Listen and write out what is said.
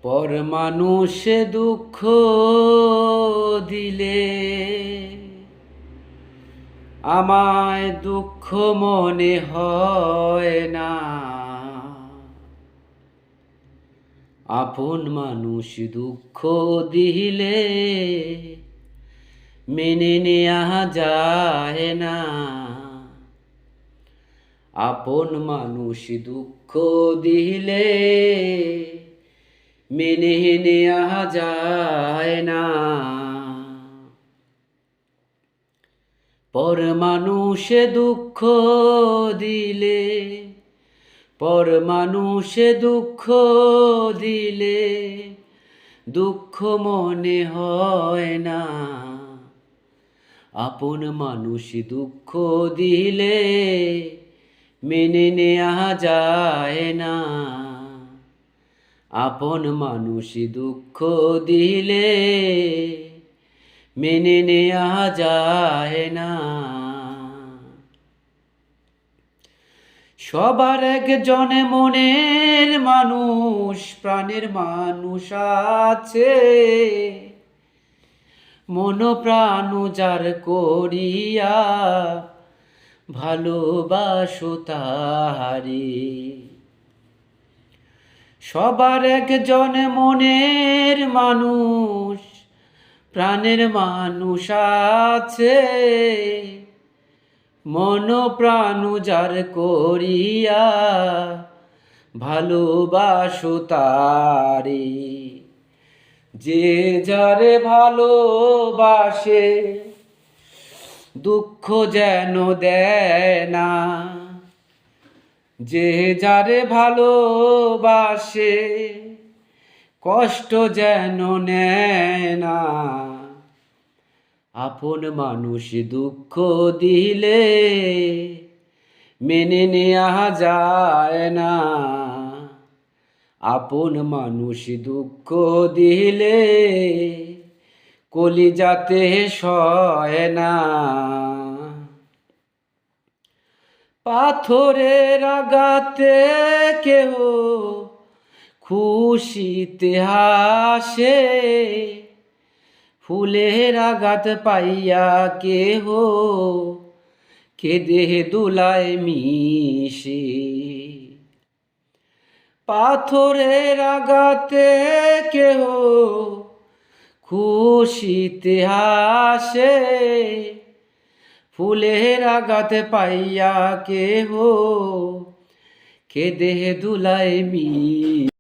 পর মানুষে দুঃখ দিলে আমায় দুঃখ মনে হয় না। আপন মানুষ দুঃখ দিলে মেনে নেওয়া যায় না। আপন মানুষ দুঃখ দিলে মেনে নেওয়া যায় না। পর মানুষে দুঃখ দিলে, পর মানুষে দুঃখ দিলে দুঃখ মনে হয় না। আপন মানুষ দুঃখ দিলে মেনে নেওয়া যায় না। আপন মানুষ দুঃখ দিলে মেনে নেওয়া যায় না। সবার একজন মনের মানুষ, প্রাণের মানুষ আছে, মন প্রাণ যার করিয়া ভালোবাসো তাহারে। সবার একজন মনের মানুষ, প্রাণের মানুষ আছে, মন প্রাণ যার করিয়া ভালোবাসো তারে। যে যারে ভালোবাসে দুঃখ যেন দেয় না। যে যারে ভালোবাসে কষ্ট যেন নেয় না। আপন মানুষ দুঃখ দিলে মেনে নেওয়া যায় না। আপন মানুষ দুঃখ দিলে কলিজাতে সয় না। পাথরের আঘাতে কেহ খুশিতে হাসে, ফুলের আঘাত পাইয়া কেহ কেঁদে দুলায় মিশে। পাথরের আঘাতে কেহ খুশিতে হাসে, ফুলের আঘাত পাইয়া কেহ কেঁদে দুলায় মিশে।